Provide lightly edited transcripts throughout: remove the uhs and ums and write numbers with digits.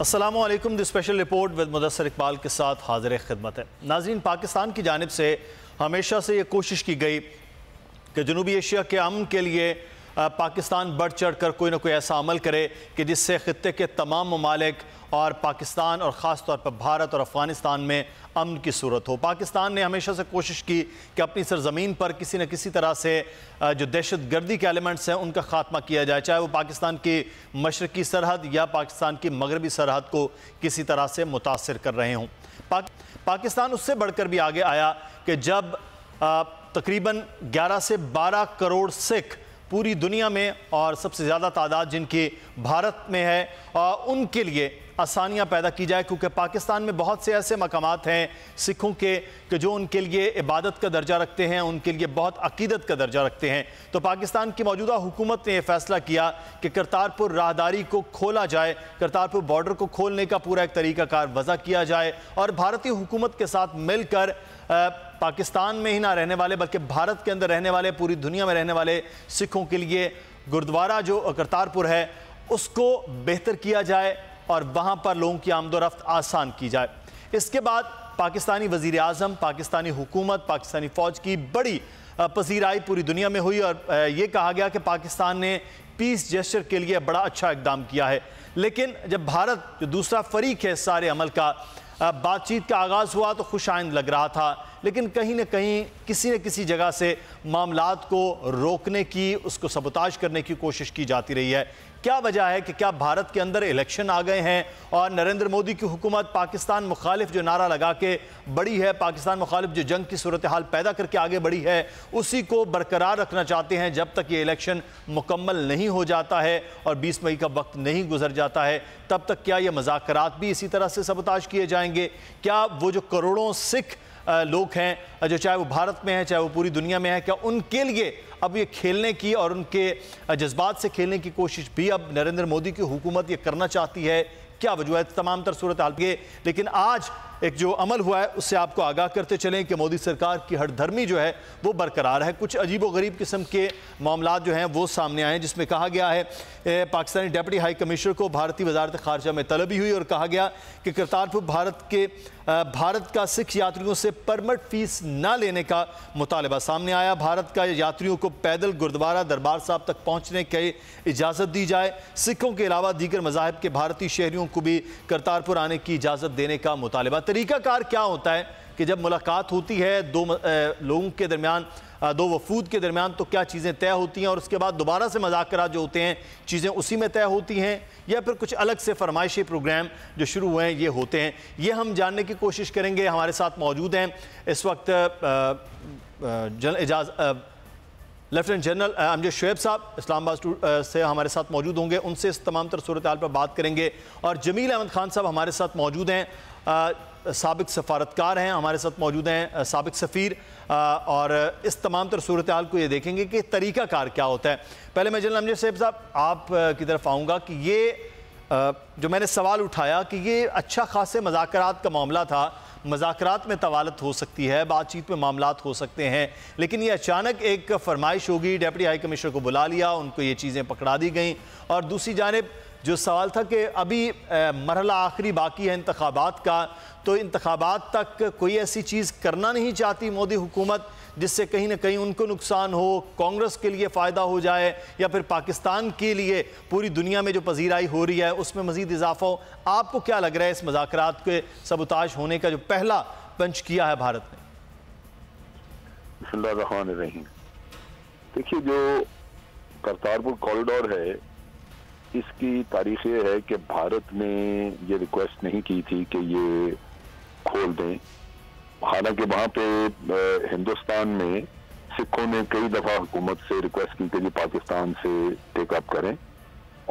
अस्सलामुअलैकुम। The special report with Mudassar Iqbal के साथ हाजिर खिदमत है। नाज़रीन, पाकिस्तान की जानिब से हमेशा से ये कोशिश की गई कि जनूबी एशिया के अमन के लिए पाकिस्तान बढ़ चढ़ कर कोई ना कोई ऐसा अमल करे कि जिससे ख़ित्ते के तमाम ममालिक और पाकिस्तान और ख़ास तौर पर भारत और अफ़गानिस्तान में अमन की सूरत हो। पाकिस्तान ने हमेशा से कोशिश की कि अपनी सरज़मीन पर किसी न किसी तरह से जो दहशत गर्दी के एलिमेंट्स हैं उनका ख़ात्मा किया जाए, चाहे वो पाकिस्तान की मशरक़ी सरहद या पाकिस्तान की मगरबी सरहद को किसी तरह से मुतासिर कर रहे हों। पाकिस्तान उससे बढ़कर भी आगे आया कि जब तकरीबन 11 से 12 करोड़ सिख पूरी दुनिया में और सबसे ज़्यादा तादाद जिनकी भारत में है उनके लिए आसानियाँ पैदा की जाए, क्योंकि पाकिस्तान में बहुत से ऐसे मकामात हैं सिखों के कि जो उनके लिए इबादत का दर्जा रखते हैं, उनके लिए बहुत अकीदत का दर्जा रखते हैं। तो पाकिस्तान की मौजूदा हुकूमत ने यह फैसला किया कि करतारपुर राहदारी को खोला जाए, करतारपुर बॉर्डर को खोलने का पूरा एक तरीक़ाकार वज़ा किया जाए और भारतीय हुकूमत के साथ मिलकर पाकिस्तान में ही ना रहने वाले बल्कि भारत के अंदर रहने वाले, पूरी दुनिया में रहने वाले सिखों के लिए गुरुद्वारा जो करतारपुर है उसको बेहतर किया जाए और वहाँ पर लोगों की आमदोरफ्त आसान की जाए। इसके बाद पाकिस्तानी वज़ीर आज़म, पाकिस्तानी हुकूमत, पाकिस्तानी फ़ौज की बड़ी पजीराई पूरी दुनिया में हुई और ये कहा गया कि पाकिस्तान ने पीस जेस्चर के लिए बड़ा अच्छा इक़दाम किया है। लेकिन जब भारत जो दूसरा फ़रीक है सारे अमल का, बातचीत का आगाज़ हुआ तो खुशाइंद लग रहा था, लेकिन कहीं ना कहीं किसी न किसी जगह से मामलात को रोकने की, उसको सबोताज करने की कोशिश की जाती रही है। क्या वजह है कि क्या भारत के अंदर इलेक्शन आ गए हैं और नरेंद्र मोदी की हुकूमत पाकिस्तान मुखालिफ जो नारा लगा के बड़ी है, पाकिस्तान मुखालिफ जो जंग की सूरत हाल पैदा करके आगे बढ़ी है, उसी को बरकरार रखना चाहते हैं जब तक ये इलेक्शन मुकम्मल नहीं हो जाता है और 20 मई का वक्त नहीं गुजर जाता है तब तक क्या ये मज़ाकरात भी इसी तरह से सबोताज किए जाएंगे? क्या वो जो करोड़ों सिख लोग हैं जो चाहे वो भारत में हैं चाहे वो पूरी दुनिया में हैं, क्या उनके लिए अब ये खेलने की और उनके जज्बात से खेलने की कोशिश भी अब नरेंद्र मोदी की हुकूमत ये करना चाहती है? क्या वजह है? तमाम तर सूरत हाल के, लेकिन आज एक जो अमल हुआ है उससे आपको आगाह करते चलें कि मोदी सरकार की हरधर्मी जो है वो बरकरार है। कुछ अजीब व गरीब किस्म के मामलात जो हैं वो सामने आए, जिसमें कहा गया है पाकिस्तानी डेप्टी हाई कमिश्नर को भारतीय वजारत खारजा में तलबी हुई और कहा गया कि करतारपुर भारत का सिख यात्रियों से परमिट फीस न लेने का मुतालबा सामने आया। भारत का यात्रियों को पैदल गुरुद्वारा दरबार साहब तक पहुँचने की इजाज़त दी जाए। सिखों के अलावा दीगर मज़ाहिब के भारतीय शहरियों को भी करतारपुर आने की इजाज़त देने का मुतालबा। तरीक़ाकार क्या होता है कि जब मुलाकात होती है दो लोगों के दरमियान, दो वफूद के दरमियान, तो क्या चीज़ें तय होती हैं और उसके बाद दोबारा से मुज़ाकरात जो होते हैं चीज़ें उसी में तय होती हैं या फिर कुछ अलग से फरमाइशी प्रोग्राम जो शुरू हुए हैं ये होते हैं? ये हम जानने की कोशिश करेंगे। हमारे साथ मौजूद हैं इस वक्त लेफ्टिनेंट जनरल अमजद शुएब साहब इस्लामाबाद से हमारे साथ मौजूद होंगे, उनसे इस तमाम तर सूरत हाल पर बात करेंगे। और जमील अहमद खान साहब हमारे साथ मौजूद हैं, साबिक सफारतकार हैं, हमारे साथ मौजूद हैं साबिक सफ़ीर, और इस तमाम तर सूरत हाल को ये देखेंगे कि तरीक़ाकार क्या होता है। पहले मैं जनरल अमजद शुएब साहब आप की तरफ आऊँगा कि ये जो मैंने सवाल उठाया कि ये अच्छा खासे मज़ाकरात का मामला था, मज़ाकरात में तवालत हो सकती है, बातचीत में मामलात हो सकते हैं, लेकिन ये अचानक एक फरमाइश होगी, डेप्टी हाई कमिश्नर को बुला लिया, उनको ये चीज़ें पकड़ा दी गई। और दूसरी जानिब जो सवाल था कि अभी मरहला आखिरी बाकी है इंतखाबात का, तो इंतखाबात तक कोई ऐसी चीज़ करना नहीं चाहती मोदी हुकूमत जिससे कहीं ना कहीं उनको नुकसान हो, कांग्रेस के लिए फ़ायदा हो जाए या फिर पाकिस्तान के लिए पूरी दुनिया में जो पजीराई हो रही है उसमें मज़ीद इजाफा हो? आपको क्या लग रहा है इस मज़ाकरात के सबोताज होने का जो पहला पंच किया है भारत ने? बिस्मिल्लाहिर्रहमानिर्रहीम। देखिए, जो करतारपुर कॉरिडोर है इसकी तारीख ये है कि भारत ने ये रिक्वेस्ट नहीं की थी कि ये खोल दें। हालांकि वहाँ पे हिंदुस्तान में सिखों ने कई दफ़ा हुकूमत से रिक्वेस्ट की कि ये पाकिस्तान से टेकअप करें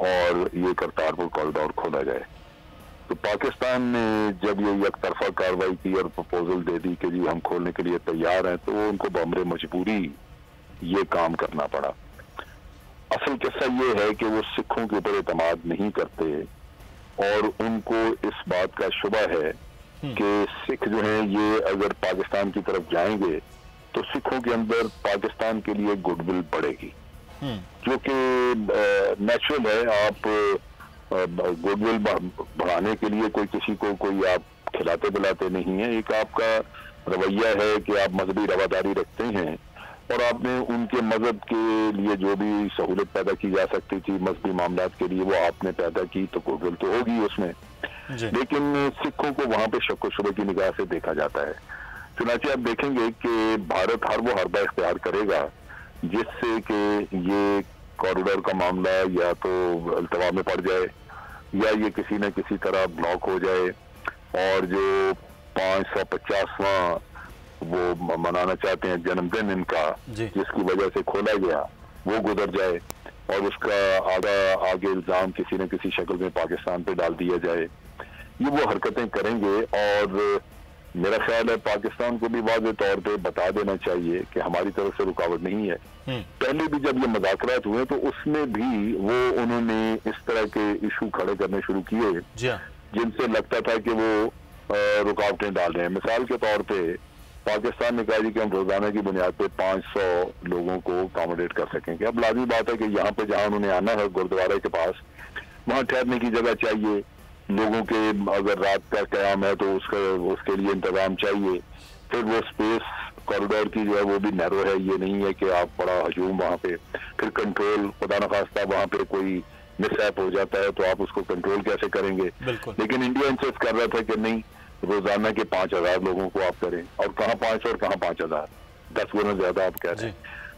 और ये करतारपुर कॉरिडोर खोला जाए। तो पाकिस्तान ने जब ये एक तरफा कार्रवाई की और प्रपोजल दे दी कि जी हम खोलने के लिए तैयार हैं, तो उनको बमरे मजबूरी ये काम करना पड़ा। असल किस्सा ये है कि वो सिखों के ऊपर एतमाद नहीं करते और उनको इस बात का शुबा है कि सिख जो हैं ये अगर पाकिस्तान की तरफ जाएंगे तो सिखों के अंदर पाकिस्तान के लिए गुडविल बढ़ेगी, जो कि नेचुरल है। आप गुडविल बढ़ाने के लिए कोई किसी को कोई आप खिलाते पिलाते नहीं है। एक आपका रवैया है कि आप मजहबी रवादारी रखते हैं और आपने उनके मजहब के लिए जो भी सहूलत पैदा की जा सकती थी मजहबी मामलात के लिए वो आपने पैदा की, तो गुडविल तो होगी उसमें। लेकिन सिखों को वहां पे शक व शुबे की निगाह से देखा जाता है। चुनांचे आप देखेंगे कि भारत हर वो हरबा इख्तियार करेगा जिससे कि ये कॉरिडोर का मामला या तो अल्तवा में पड़ जाए या ये किसी न किसी तरह ब्लॉक हो जाए और जो 550वां वो मनाना चाहते हैं जन्मदिन इनका जिसकी वजह से खोला गया वो गुजर जाए और उसका आगे इल्जाम किसी न किसी शक्ल में पाकिस्तान पे डाल दिया जाए। ये वो हरकतें करेंगे और मेरा ख्याल है पाकिस्तान को भी वाज़े तौर पे बता देना चाहिए कि हमारी तरफ से रुकावट नहीं है। पहले भी जब ये मुज़ाकरात हुए तो उसमें भी वो उन्होंने इस तरह के इशू खड़े करने शुरू किए जिनसे लगता था कि वो रुकावटें डाल रहे हैं। मिसाल के तौर पे पाकिस्तान ने कहा कि हम रोजाना की बुनियाद पे 500 लोगों को अकोमोडेट कर सकेंगे। अब लाजमी बात है कि यहाँ पे जहाँ उन्होंने आना है गुरुद्वारे के पास वहाँ ठहरने की जगह चाहिए, लोगों के अगर रात का क़याम है तो उसके लिए इंतजाम चाहिए। फिर वो स्पेस कॉरिडोर की जो है वो भी नैरो है, ये नहीं है कि आप बड़ा हजूम वहाँ पे। फिर कंट्रोल खुदा न खास्ता वहाँ पे कोई मिसहैप हो जाता है तो आप उसको कंट्रोल कैसे करेंगे। लेकिन इंडिया इंसिस्ट कर रहा था कि नहीं, रोजाना के 5000 लोगों को आप करें और कहाँ 500 और कहाँ 5000, 10 गुना ज्यादा आप कह रहे हैं।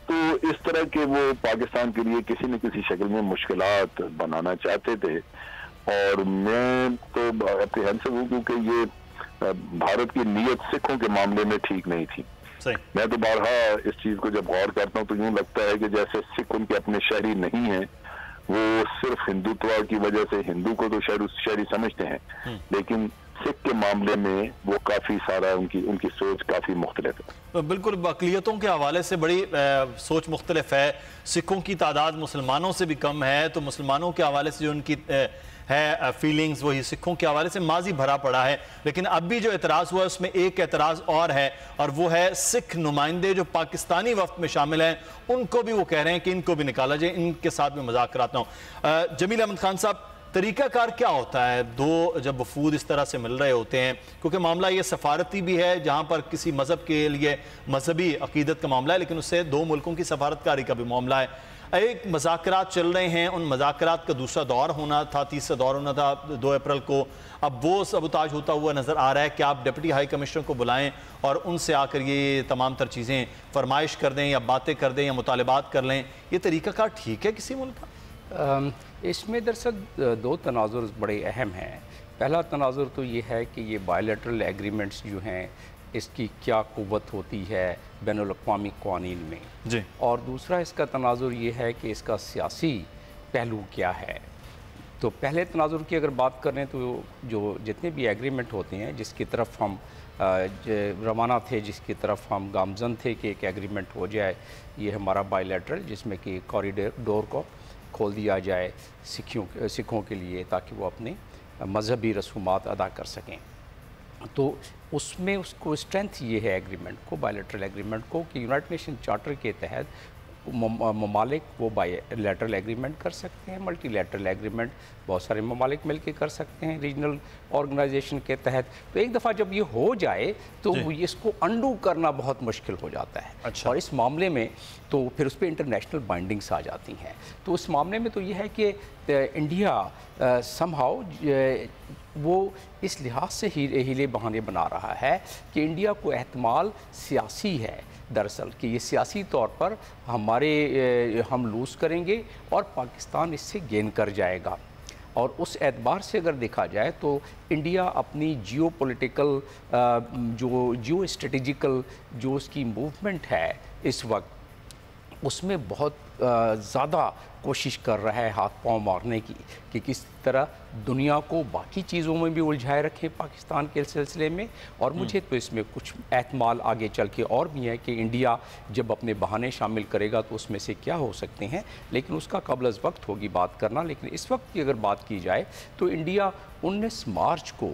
तो इस तरह के वो पाकिस्तान के लिए किसी न किसी शक्ल में मुश्किलात बनाना चाहते थे और मैं तो अप्रीहेंसिव हूँ क्योंकि ये भारत की नीयत सिखों के मामले में ठीक नहीं थी। मैं तो बारहा इस चीज को जब गौर करता हूँ तो यूं लगता है कि जैसे सिख उनके अपने शहरी नहीं है, वो सिर्फ हिंदुत्व की वजह से हिंदू को तो शहरी समझते हैं लेकिन सिख के मामले में वो काफी सारा उनकी सोच काफी मुख्तलिफ है। बिल्कुल, अक़लियतों के हवाले से बड़ी सोच मुख्तलिफ है। सिखों की तादाद मुसलमानों से भी कम है तो मुसलमानों के हवाले से जो उनकी है फीलिंग्स वही सिखों के हवाले से माजी भरा पड़ा है। लेकिन अब भी जो एतराज़ हुआ है उसमें एक एतराज़ और है और वो है सिख नुमाइंदे जो पाकिस्तानी वफ्द में शामिल हैं उनको भी वो कह रहे हैं कि इनको भी निकाला जाए, इनके साथ भी मुज़ाकरात ना हो। जमील अहमद खान साहब, तरीक़ाकार क्या होता है दो जब वफूद इस तरह से मिल रहे होते हैं, क्योंकि मामला ये सफारती भी है जहाँ पर किसी मज़हब के लिए मजहबी अकीदत का मामला है लेकिन उससे दो मुल्कों की सफारतकारी का भी मामला है। एक मज़ाकरात चल रहे हैं, उन मज़ाकरात का दूसरा दौर होना था, तीसरा दौर होना था 2 अप्रैल को। अब वो सबूताज होता हुआ नज़र आ रहा है कि आप डिप्टी हाई कमिश्नर को बुलाएं और उनसे आकर ये तमाम तर चीज़ें फरमाइश कर दें या बातें कर दें या मुतालिबात कर लें। ये तरीक़ाकार ठीक है किसी मुल्क का? इसमें दरअसल 2 तनाजुर बड़े अहम हैं। पहला तनाजुर तो ये है कि ये बायलैटरल एग्रीमेंट्स जो हैं इसकी क्या क़ुव्वत होती है बैनुल-अक़वामी क़वानीन में जी, और दूसरा इसका तनाजुर ये है कि इसका सियासी पहलू क्या है। तो पहले तनाजुर की अगर बात करें तो जो जितने भी एग्रीमेंट होते हैं जिसकी तरफ हम रवाना थे, जिसकी तरफ हम गामजन थे कि एक एग्रीमेंट हो जाए, ये हमारा बायलैटरल जिसमें कि कॉरिडोर को खोल दिया जाए सिखों के लिए ताकि वो अपने मजहबी रसूमात अदा कर सकें। तो उसमें उसको स्ट्रेंथ ये है एग्रीमेंट को, बायलैटरल एग्रीमेंट को, कि यूनाइटेड नेशन चार्टर के तहत ममालिक वो बायलैटरल एग्रीमेंट कर सकते हैं, मल्टीलैटरल एग्रीमेंट बहुत सारे ममालिक मिलकर कर सकते हैं रीजनल ऑर्गेनाइजेशन के तहत। तो एक दफ़ा जब ये हो जाए तो इसको अंडू करना बहुत मुश्किल हो जाता है। अच्छा। और इस मामले में तो फिर उस पर इंटरनेशनल बाइंडिंग्स आ जाती हैं। तो उस मामले में तो ये है कि इंडिया समहाउ वो इस लिहाज से हीले बहाने बना रहा है कि इंडिया को एहतमाल सियासी है दरअसल कि ये सियासी तौर पर हम लूज़ करेंगे और पाकिस्तान इससे गेन कर जाएगा। और उस एतबार से अगर देखा जाए तो इंडिया अपनी जियो पॉलिटिकल जियो स्ट्रेटेजिकल जो उसकी मूवमेंट है इस वक्त उसमें बहुत ज़्यादा कोशिश कर रहा है हाथ पांव मारने की कि किस तरह दुनिया को बाकी चीज़ों में भी उलझाए रखें पाकिस्तान के सिलसिले में। और मुझे तो इसमें कुछ एहतमाल आगे चल के और भी है कि इंडिया जब अपने बहाने शामिल करेगा तो उसमें से क्या हो सकते हैं, लेकिन उसका कबल अज़ वक्त होगी बात करना। लेकिन इस वक्त की अगर बात की जाए तो इंडिया 19 मार्च को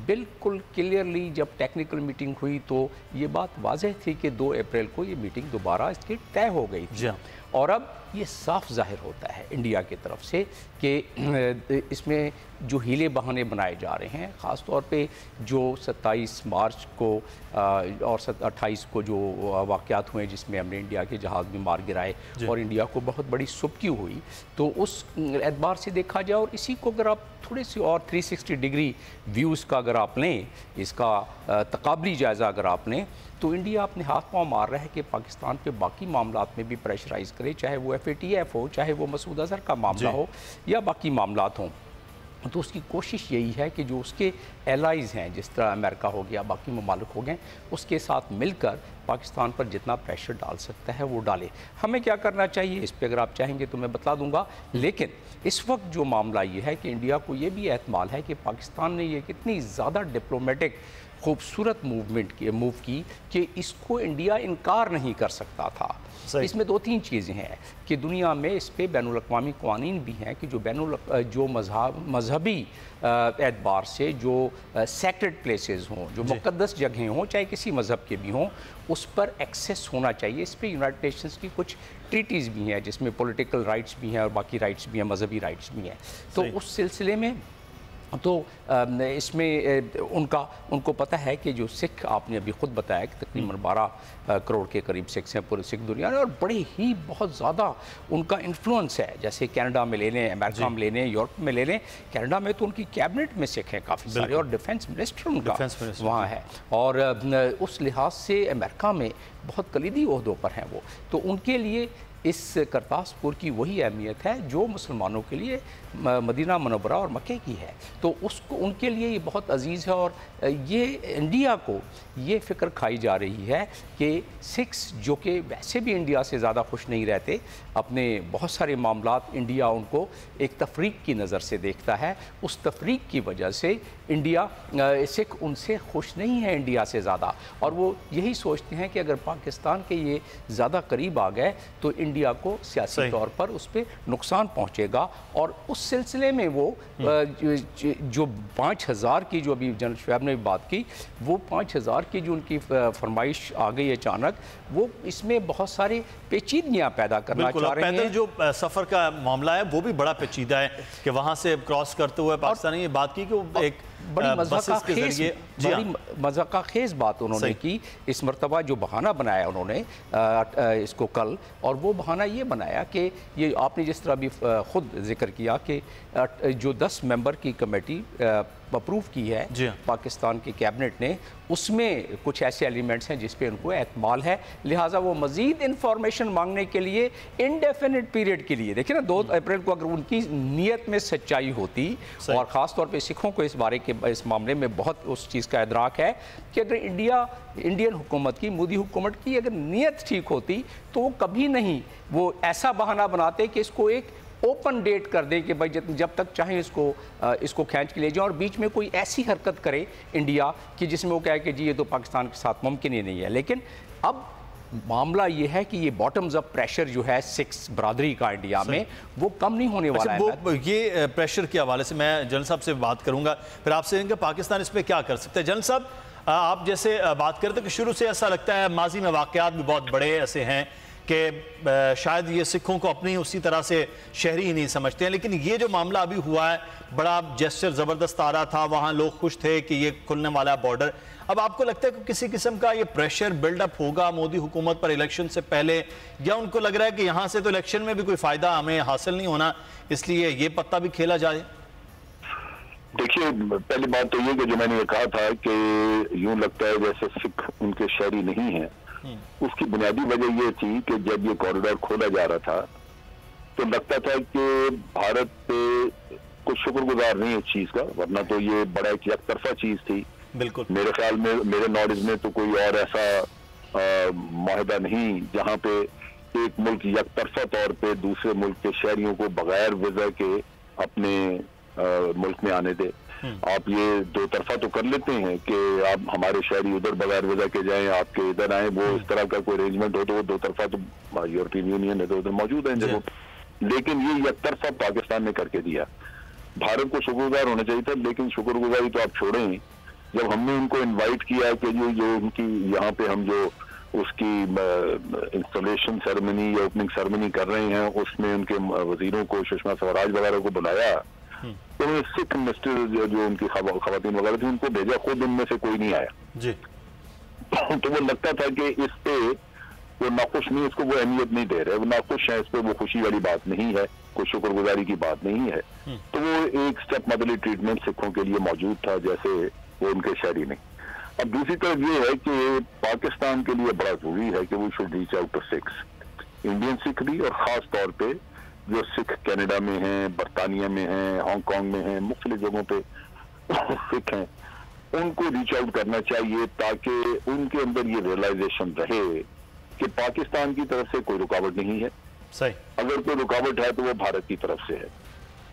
बिल्कुल क्लियरली जब टेक्निकल मीटिंग हुई तो ये बात वाज़ेह थी कि 2 अप्रैल को ये मीटिंग दोबारा इसकी तय हो गई थी। और अब तब ये साफ जाहिर होता है इंडिया की तरफ से कि इसमें जो हीले बहाने बनाए जा रहे हैं, ख़ास तौर पे जो 27 मार्च को और 28 को जो वाक़यात हुए जिसमें हमने इंडिया के जहाज़ भी मार गिराए और इंडिया को बहुत बड़ी सुबकी हुई, तो उस एतबार से देखा जाए और इसी को अगर आप थोड़ी सी और 360 डिग्री व्यूज़ का अगर आप लें, इसका तकाबली जायज़ा अगर आप लें, तो इंडिया अपने हाथ पांव मार रहा है कि पाकिस्तान पे बाकी मामलात में भी प्रेशराइज़ करे, चाहे वो FATF हो, चाहे वो मसूद अजहर का मामला हो या बाकी मामलात हों। तो उसकी कोशिश यही है कि जो उसके एलाइज़ हैं, जिस तरह अमेरिका हो गया, बाकी ममालिक हो गए, उसके साथ मिलकर पाकिस्तान पर जितना प्रेशर डाल सकता है वो डाले। हमें क्या करना चाहिए इस पर अगर आप चाहेंगे तो मैं बता दूंगा, लेकिन इस वक्त जो मामला ये है कि इंडिया को ये भी एतमाल है कि पाकिस्तान ने ये कितनी ज़्यादा डिप्लोमेटिक खूबसूरत मूव की कि इसको इंडिया इनकार नहीं कर सकता था। इसमें 2-3 चीज़ें हैं कि दुनिया में इस पर बैनुल अक़वामी क़वानीन भी हैं कि जो मजहबी एतबार से जो सेक्रेड प्लेसेस हों, जो मुक़द्दस जगहें हों, चाहे किसी मज़हब के भी हों, उस पर एक्सेस होना चाहिए। इस पर यूनाइटेड नेशंस की कुछ ट्रीटीज़ भी हैं जिसमें पॉलिटिकल राइट्स भी हैं और बाकी राइट्स भी हैं, मजहबी राइट्स भी हैं। तो उस सिलसिले में तो इसमें उनको पता है कि जो सिख, आपने अभी ख़ुद बताया कि तकरीबन 12 करोड़ के करीब सिख्स हैं पूरे सिख दुनिया में, और बड़े ही बहुत ज़्यादा उनका इन्फ्लुएंस है। जैसे कनाडा में ले लें, अमेरिका में ले लें, यूरोप में ले लें। कनाडा में तो उनकी कैबिनेट में सिख हैं काफ़ी सारे, और डिफेंस मिनिस्टर उनका वहाँ है, और उस लिहाज से अमेरिका में बहुत कलीदी ओहदों पर हैं वो। तो उनके लिए इस करतारपुर की वही अहमियत है जो मुसलमानों के लिए मदीना मनव्वरा और मक्के की है। तो उसको उनके लिए ये बहुत अजीज़ है, और ये इंडिया को ये फ़िक्र खाई जा रही है कि सिख्स जो कि वैसे भी इंडिया से ज़्यादा खुश नहीं रहते, अपने बहुत सारे मामलात इंडिया उनको एक तफरीक की नज़र से देखता है। उस तफरीक की वजह से इंडिया सिख उनसे खुश नहीं है इंडिया से ज़्यादा, और वो यही सोचते हैं कि अगर पाकिस्तान के ये ज़्यादा करीब आ गए तो इंडिया को सियासी तौर पर उस पर नुकसान पहुँचेगा। और उस सिलसिले में वो जो 5000 की, जो अभी जनरल शुएब ने बात की, वो 5000 की जो उनकी फरमाइश आ गई अचानक, वो इसमें बहुत सारी पेचीदगियाँ पैदा करना चाह रहे हैं। पैदल जो सफ़र का मामला है वो भी बड़ा पेचीदा है कि वहाँ से क्रॉस करते हुए पाकिस्तान ने ये बात की कि वो एक बड़ी मज़ाक़ खेज़ बात उन्होंने की। इस मरतबा जो बहाना बनाया उन्होंने इसको कल, और वो बहाना ये बनाया कि ये आपने जिस तरह भी ख़ुद जिक्र किया कि जो 10 मेंबर की कमेटी अप्रूव की है पाकिस्तान की कैबिनेट ने, उसमें कुछ ऐसे एलिमेंट्स हैं जिस पे उनको एतमाल है, लिहाजा वो मज़ीद इंफॉर्मेशन मांगने के लिए इंडेफिनिट पीरियड के लिए, देखिए ना 2 अप्रैल को अगर उनकी नीयत में सच्चाई होती, और ख़ास तौर पे सिखों को इस मामले में बहुत उस चीज़ का इदराक है कि अगर इंडियन हुकूमत की, मोदी हुकूमत की अगर नीयत ठीक होती तो वो कभी नहीं वो ऐसा बहाना बनाते कि इसको एक ओपन डेट कर दे कि भाई जब तक चाहें इसको खींच के ले जाएं, और बीच में कोई ऐसी हरकत करे इंडिया कि जिसमें वो कहे कि जी ये तो पाकिस्तान के साथ मुमकिन ही नहीं है। लेकिन अब मामला ये है कि ये बॉटम्स अप प्रेशर जो है सिक्स बरादरी का इंडिया में, वो कम नहीं होने वाला है। ये प्रेशर के हवाले से मैं जनरल साहब से बात करूंगा, फिर आपसे कि पाकिस्तान इस पर क्या कर सकता है। जनरल साहब, आप जैसे बात करते कि शुरू से ऐसा लगता है माजी में वाक़यात भी बहुत बड़े ऐसे हैं कि शायद ये सिखों को अपनी उसी तरह से शहरी ही नहीं समझते हैं, लेकिन ये जो मामला अभी हुआ है बड़ा जेस्चर ज़बरदस्त आ रहा था, वहाँ लोग खुश थे कि ये खुलने वाला बॉर्डर। अब आपको लगता है कि किसी किस्म का ये प्रेशर बिल्डअप होगा मोदी हुकूमत पर इलेक्शन से पहले, या उनको लग रहा है कि यहाँ से तो इलेक्शन में भी कोई फ़ायदा हमें हासिल नहीं होना, इसलिए ये पत्ता भी खेला जाए? देखिए, पहली बात तो ये कि जो मैंने ये कहा था कि यूं लगता है जैसे सिख उनके शहरी नहीं है, उसकी बुनियादी वजह ये थी कि जब ये कॉरिडोर खोला जा रहा था तो लगता था कि भारत पे कुछ शुक्रगुजार नहीं है इस चीज का, वरना तो ये बड़ा एक तरफा चीज थी। बिल्कुल, मेरे ख्याल में मेरे नॉलेज में तो कोई और ऐसा माहिदा नहीं जहां पे एक मुल्क यकतरफा तौर पे दूसरे मुल्क के शहरियों को बगैर वीजा के अपने मुल्क में आने दे। आप ये दो तरफा तो कर लेते हैं कि आप हमारे शहरी उधर बगैर वीजा के जाएं, आपके इधर आए, वो इस तरह का कोई अरेंजमेंट हो तो वो दो तरफा तो यूरोपियन यूनियन है तो उधर मौजूद है इन जगहों, लेकिन ये यकतरफा पाकिस्तान ने करके दिया। भारत को शुक्रगुजार होना चाहिए था, लेकिन शुक्रगुजारी तो आप छोड़ें, जब हमने उनको इनवाइट किया कि जो उनकी यहाँ पे हम जो उसकी इंस्टॉलेशन सेरेमनी या ओपनिंग सेरेमनी कर रहे हैं, उसमें उनके वजीरों को, सुषमा स्वराज वगैरह को बुलाया, तो सिख मिनिस्टर जो उनकी खवातीन वगैरह थी उनको भेजा, खुद उनमें से कोई नहीं आया जी। तो वो लगता था कि इस पे वो नाखुश नहीं, उसको वो अहमियत नहीं दे रहे, वो नाखुश है, इस पे वो खुशी वाली बात नहीं है, कोई शुक्रगुजारी की बात नहीं है। तो वो एक स्टेप मदरली ट्रीटमेंट सिखों के लिए मौजूद था जैसे वो उनके शहरी नहीं। अब दूसरी तरफ ये है कि पाकिस्तान के लिए बड़ा जरूरी है कि वो should reach out to Sikhs, Indian Sikh भी, और खास तौर पे जो सिख कनाडा में हैं, बरतानिया में हैं, हांगकांग में हैं, मुख्तलिफ जगहों पे सिख हैं, उनको रीच आउट करना चाहिए ताकि उनके अंदर ये रियलाइजेशन रहे कि पाकिस्तान की तरफ से कोई रुकावट नहीं है, सही, अगर कोई रुकावट है तो वो भारत की तरफ से है।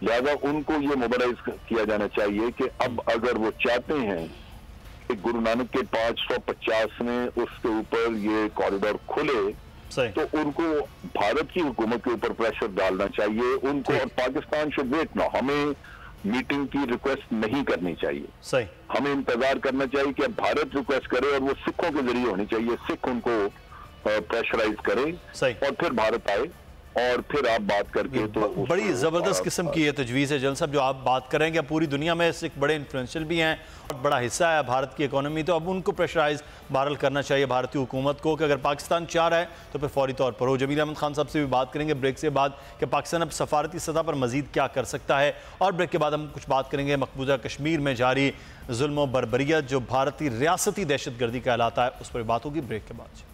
लिहाजा उनको ये मोबिलाइज किया जाना चाहिए कि अब अगर वो चाहते हैं कि गुरु नानक के 550 में उसके ऊपर ये कॉरिडोर खुले, तो उनको भारत की हुकूमत के ऊपर प्रेशर डालना चाहिए उनको, और पाकिस्तान शुड वेट ना, हमें मीटिंग की रिक्वेस्ट नहीं करनी चाहिए, सही, हमें इंतजार करना चाहिए कि अब भारत रिक्वेस्ट करे और वो सिखों के जरिए होनी चाहिए, सिख उनको प्रेशराइज करे और फिर भारत आए और फिर आप बात करके। तो बड़ी ज़बरदस्त किस्म की ये तजवीज़ है जनरल साहब जो आप बात करेंगे, पूरी दुनिया में सिख बड़े इन्फ्लुएंशियल भी हैं और बड़ा हिस्सा है भारत की इकोनॉमी, तो अब उनको प्रेशराइज बहरहाल करना चाहिए भारतीय हुकूमत को कि अगर पाकिस्तान चाह रहा है तो फिर फौरी तौर पर हो। जमील अहमद खान साहब से भी बात करेंगे ब्रेक से बाद कि पाकिस्तान अब सफारती सतह पर मजीद क्या कर सकता है, और ब्रेक के बाद हम कुछ बात करेंगे मकबूजा कश्मीर में जारी जुल्म व बर्बरियत जो भारतीय रियासती दहशतगर्दी कहलाता है, उस पर बात होगी ब्रेक के बाद।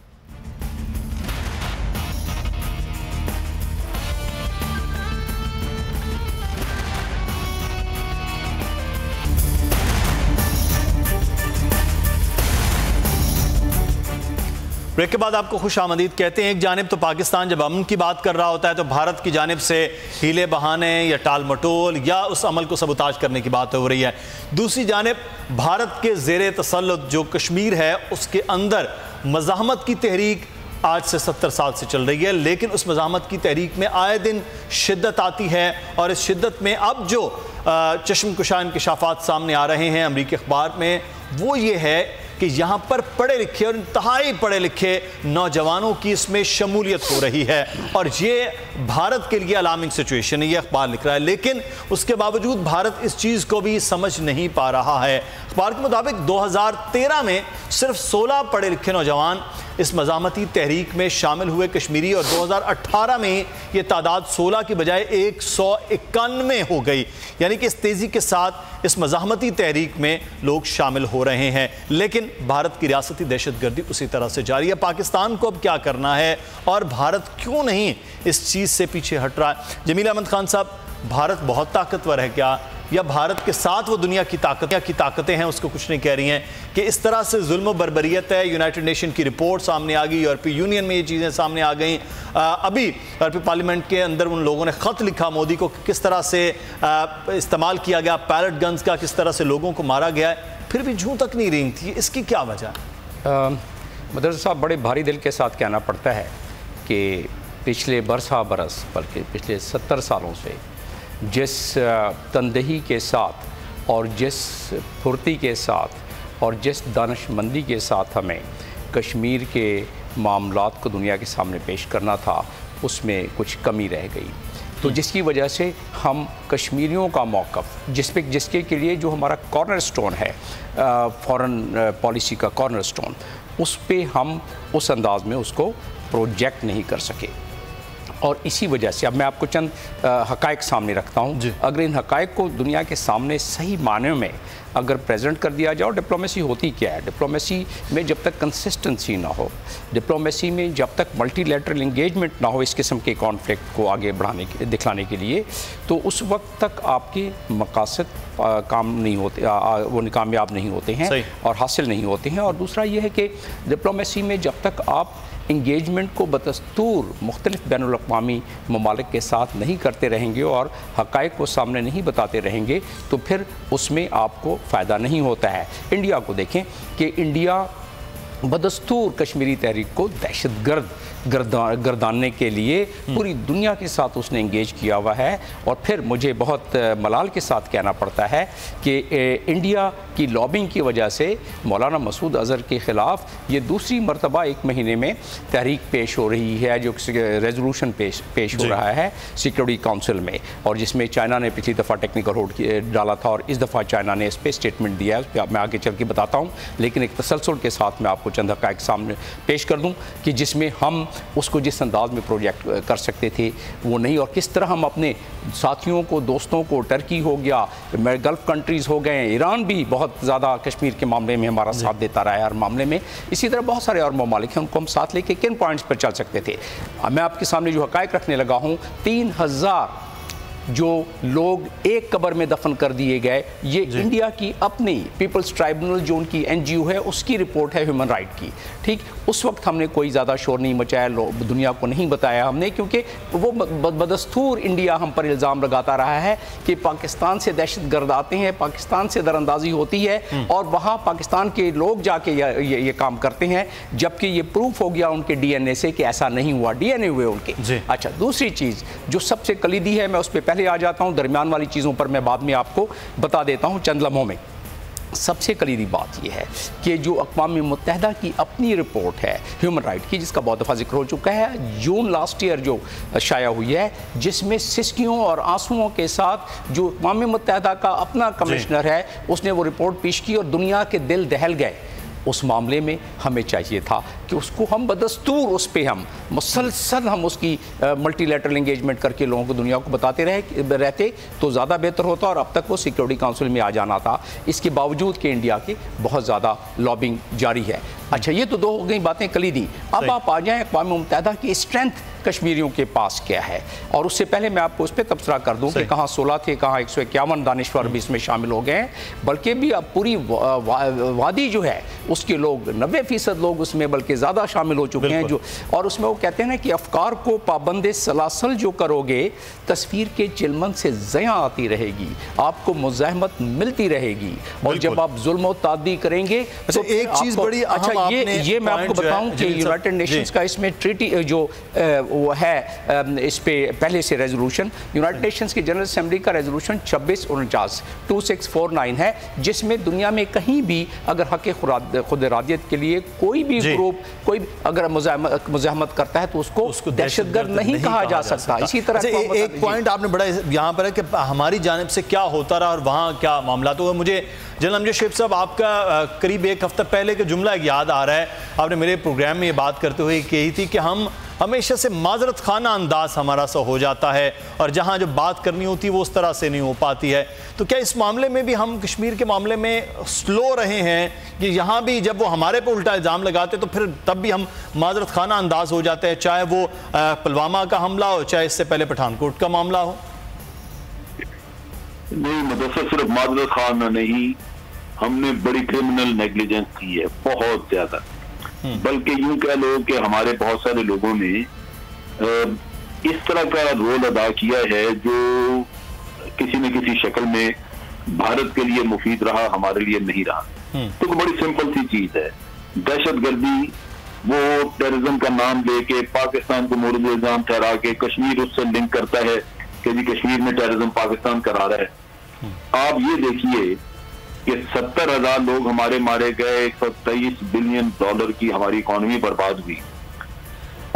ब्रेक के बाद आपको खुश आमदीद कहते हैं। एक जानिब तो पाकिस्तान जब अमन की बात कर रहा होता है तो भारत की जानिब से हीले बहाने या टाल मटोल या उस अमल को सबूताज करने की बात हो रही है। दूसरी जानिब भारत के ज़ेरे तसल्लुत जो कश्मीर है उसके अंदर मज़ाहमत की तहरीक आज से 70 साल से चल रही है, लेकिन उस मज़ाहमत की तहरीक में आए दिन शिद्दत आती है और इस शिद्दत में अब जो चश्मकुशा इंकशाफात सामने आ रहे हैं अमरीकी अखबार में वो ये है कि यहाँ पर पढ़े लिखे और इंतहाई पढ़े लिखे नौजवानों की इसमें शमूलियत हो रही है और ये भारत के लिए अलार्मिंग सिचुएशन है, ये अखबार लिख रहा है। लेकिन उसके बावजूद भारत इस चीज़ को भी समझ नहीं पा रहा है। अखबार के मुताबिक 2013 में सिर्फ 16 पढ़े लिखे नौजवान इस मज़ामती तहरीक में शामिल हुए कश्मीरी, और 2018 में ये तादाद 16 की बजाय 191 हो गई। यानी कि इस तेज़ी के साथ इस मज़ामती तहरीक में लोग शामिल हो रहे हैं, लेकिन भारत की रियासती दहशतगर्दी उसी तरह से जारी है। पाकिस्तान को अब क्या करना है और भारत क्यों नहीं इस चीज़ से पीछे हट रहा है? जमील अहमद खान साहब, भारत बहुत ताकतवर है क्या, या भारत के साथ वो दुनिया की ताकतें हैं उसको कुछ नहीं कह रही हैं कि इस तरह से जुल्म बर्बरियत है? यूनाइटेड नेशन की रिपोर्ट सामने आ गई, यूरोपीय यूनियन में ये चीज़ें सामने आ गई। अभी यूरोपीय पार्लियामेंट के अंदर उन लोगों ने ख़त लिखा मोदी को किस तरह से इस्तेमाल किया गया पैलेट गन्स का, किस तरह से लोगों को मारा गया है, फिर भी जूं तक नहीं रेंग थी। इसकी क्या वजह है? मदरसा साहब, बड़े भारी दिल के साथ कहना पड़ता है कि पिछले बरस बल्कि पिछले 70 सालों से जिस तनदही के साथ और जिस फुर्ती के साथ और जिस दानिशमंदी के साथ हमें कश्मीर के मामलात को दुनिया के सामने पेश करना था, उसमें कुछ कमी रह गई। तो जिसकी वजह से हम कश्मीरियों का मौक़िफ़ जिसके के लिए जो हमारा कॉर्नर स्टोन है, फॉरेन पॉलिसी का कॉर्नर स्टोन, उस पे हम उस अंदाज में उसको प्रोजेक्ट नहीं कर सके। और इसी वजह से अब मैं आपको चंद हक़ाइक़ सामने रखता हूँ। अगर इन हक़ाइक़ को दुनिया के सामने सही मानों में अगर प्रेजेंट कर दिया जाए, डिप्लोमेसी होती क्या है, डिप्लोमेसी में जब तक कंसिस्टेंसी ना हो, डिप्लोमेसी में जब तक मल्टीलैटरल इंगेजमेंट ना हो इस किस्म के कॉन्फ्लिक्ट को आगे दिखलाने के लिए, तो उस वक्त तक आपके मकासद काम नहीं होते, वो कामयाब नहीं होते हैं और हासिल नहीं होते हैं। और दूसरा ये है कि डिप्लोमेसी में जब तक आप इंगेजमेंट को बदस्तूर मुख्तलिफ बैनुल-अक़वामी ममालिक के साथ नहीं करते रहेंगे और हक़ाइक़ को सामने नहीं बताते रहेंगे, तो फिर उसमें आपको फ़ायदा नहीं होता है। इंडिया को देखें कि इंडिया बदस्तूर कश्मीरी तहरीक को दहशतगर्द गर्दानने के लिए पूरी दुनिया के साथ उसने इंगेज किया हुआ है। और फिर मुझे बहुत मलाल के साथ कहना पड़ता है कि इंडिया की लॉबिंग की वजह से मौलाना मसूद अज़हर के ख़िलाफ़ ये दूसरी मरतबा एक महीने में तहरीक पेश हो रही है, जो रेजोल्यूशन पेश हो रहा है सिक्योरिटी काउंसिल में, और जिसमें चाइना ने पिछली दफ़ा टेक्निकल होल्ड डाला था और इस दफ़ा चाइना ने इस पर स्टेटमेंट दिया है। उस पर मैं आगे चल के बताता हूँ, लेकिन एक तसलसल के साथ मैं आपको चंद हक़ाइक़ सामने पेश कर दूँ कि जिसमें हम उसको जिस अंदाज में प्रोजेक्ट कर सकते थे वो नहीं, और किस तरह हम अपने साथियों को, दोस्तों को, टर्की हो गया, गल्फ़ कंट्रीज़ हो गए, ईरान भी बहुत ज़्यादा कश्मीर के मामले में हमारा साथ देता रहा है हर मामले में, इसी तरह बहुत सारे और ममालिक हैं, उनको हम साथ लेके किन पॉइंट्स पर चल सकते थे। मैं आपके सामने जो हक़ाइक़ रखने लगा हूँ, 3000 जो लोग एक कब्र में दफन कर दिए गए, ये इंडिया की अपनी पीपल्स ट्राइब्यूनल जो उनकी NGO है उसकी रिपोर्ट है ह्यूमन राइट की। ठीक, उस वक्त हमने कोई ज़्यादा शोर नहीं मचाया, दुनिया को नहीं बताया हमने, क्योंकि वो बदस्तूर इंडिया हम पर इल्ज़ाम लगाता रहा है कि पाकिस्तान से दहशतगर्द आते हैं, पाकिस्तान से दरअंदाजी होती है और वहाँ पाकिस्तान के लोग जाके ये काम करते हैं, जबकि ये प्रूफ हो गया उनके DNA से कि ऐसा नहीं हुआ, DNA हुए उनके। अच्छा, दूसरी चीज़ जो सबसे कलीदी है, मैं उस पर पहले आ जाता हूं, दरमियान वाली चीज़ों पर मैं बाद में आपको बता देता हूं चंद लम्हों में। सबसे कलीदी बात यह है कि जो अक़वाम मुत्तहिदा की अपनी रिपोर्ट है ह्यूमन राइट की, जिसका बहुत दफ़ा जिक्र हो चुका है, जून लास्ट ईयर जो शाया हुई है, जिसमें सिसकियों और आंसुओं के साथ जो अक़वाम मुत्तहिदा का अपना कमिश्नर है उसने वो रिपोर्ट पेश की और दुनिया के दिल दहल गए। उस मामले में हमें चाहिए था कि उसको हम बदस्तूर उस पर हम मुसलसल हम उसकी मल्टीलैटरल इंगेजमेंट करके लोगों को, दुनिया को बताते रहते तो ज़्यादा बेहतर होता, और अब तक वो सिक्योरिटी काउंसिल में आ जाना था, इसके बावजूद कि इंडिया की बहुत ज़्यादा लॉबिंग जारी है। अच्छा, ये तो दो हो गई बातें कलीदी। अब आप आ जाएँ अक़वाम मुत्तहिदा की स्ट्रेंथ कश्मीरियों के पास क्या है, और उससे पहले मैं आपको उस पर तबसरा कर दूं कि कहाँ 16 थे, कहाँ 151 दानिश्वर भी इसमें शामिल हो गए हैं, बल्कि भी अब पूरी वादी जो है उसके लोग 90% लोग उसमें बल्कि ज़्यादा शामिल हो चुके हैं। जो और उसमें वो कहते हैं ना कि अफकार को पाबंद सलासल जो करोगे, तस्वीर के चिलमन से ज़या आती रहेगी, आपको मुज़ाहमत मिलती रहेगी, और जब आप जुल्म तादी करेंगे तो एक चीज़ बड़ी, अच्छा ये मैं आपको बताऊं कि यूनाइटेड नेशंस का इसमें ट्रीटी जो वो है, इस पे पहले से रेजोल्यूशन, यूनाइटेड नेशंस की जनरल असेंबली का रेजोल्यूशन 2649 है, जिसमें दुनिया में कहीं भी अगर हक़ खुद इरादियत के लिए कोई भी ग्रुप कोई अगर मुज़ाहमत करता है तो उसको दहशतगर्द नहीं कहा जा सकता। इसी तरह एक पॉइंट आपने बड़ा यहाँ पर है कि हमारी जानिब से क्या होता रहा और वहाँ क्या मामला, तो मुझे जनरल अमजद शेख साहब आपका करीब एक हफ्ता पहले का जुमला याद आ रहा है, आपने मेरे प्रोग्राम में ये बात करते हुए कही थी कि हम हमेशा से माजरत खाना अंदाज हमारा सा हो जाता है और जहाँ जब बात करनी होती है वो उस तरह से नहीं हो पाती है। तो क्या इस मामले में भी हम कश्मीर के मामले में स्लो रहे हैं कि यहाँ भी जब वो हमारे पर उल्टा इल्ज़ाम लगाते तो फिर तब भी हम माजरत खाना अंदाज हो जाते हैं, चाहे वो पुलवामा का हमला हो, चाहे इससे पहले पठानकोट का मामला हो? नहीं, मुदस्सर सिर्फ माजरत खाना नहीं, हमने बड़ी क्रिमिनल नेग्लिजेंस की है, बहुत ज्यादा। बल्कि यूं कह लो कि हमारे बहुत सारे लोगों ने इस तरह का रोल अदा किया है जो किसी न किसी शक्ल में भारत के लिए मुफीद रहा, हमारे लिए नहीं रहा। तो बड़ी सिंपल सी चीज है, दहशतगर्दी, वो टेररिज्म का नाम लेके पाकिस्तान को मोर्द इल्जाम ठहरा के कश्मीर उससे लिंक करता है कि जी कश्मीर में टेररिज्म पाकिस्तान करा रहा है। आप ये देखिए कि 70,000 लोग हमारे मारे गए, $123 बिलियन की हमारी इकॉनमी बर्बाद हुई,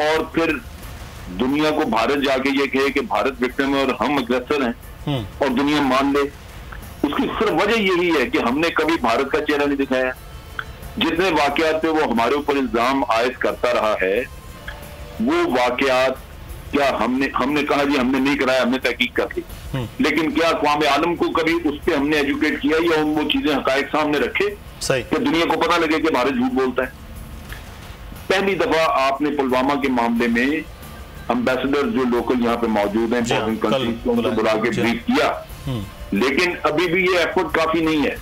और फिर दुनिया को भारत जाके ये कहे कि भारत विक्टिम है और हम अग्रेसर हैं और दुनिया मान ले। उसकी सिर्फ वजह यही है कि हमने कभी भारत का चेहरा नहीं दिखाया। जितने वाकयात पे वो हमारे ऊपर इल्जाम आयद करता रहा है, वो वाकयात क्या हमने कहा जी हमने नहीं कराया, हमने तहकीक कर ली, लेकिन क्या अक़वाम आलम को कभी उस पर हमने एजुकेट किया या वो चीजें हकायक सामने रखे कि दुनिया को पता लगे कि भारत झूठ बोलता है? पहली दफा आपने पुलवामा के मामले में एम्बेसडर जो लोकल यहाँ पे मौजूद हैं फॉरेन कंट्रीज को उनको बुला के ब्रीफ किया, लेकिन अभी भी ये एफर्ट काफी नहीं है।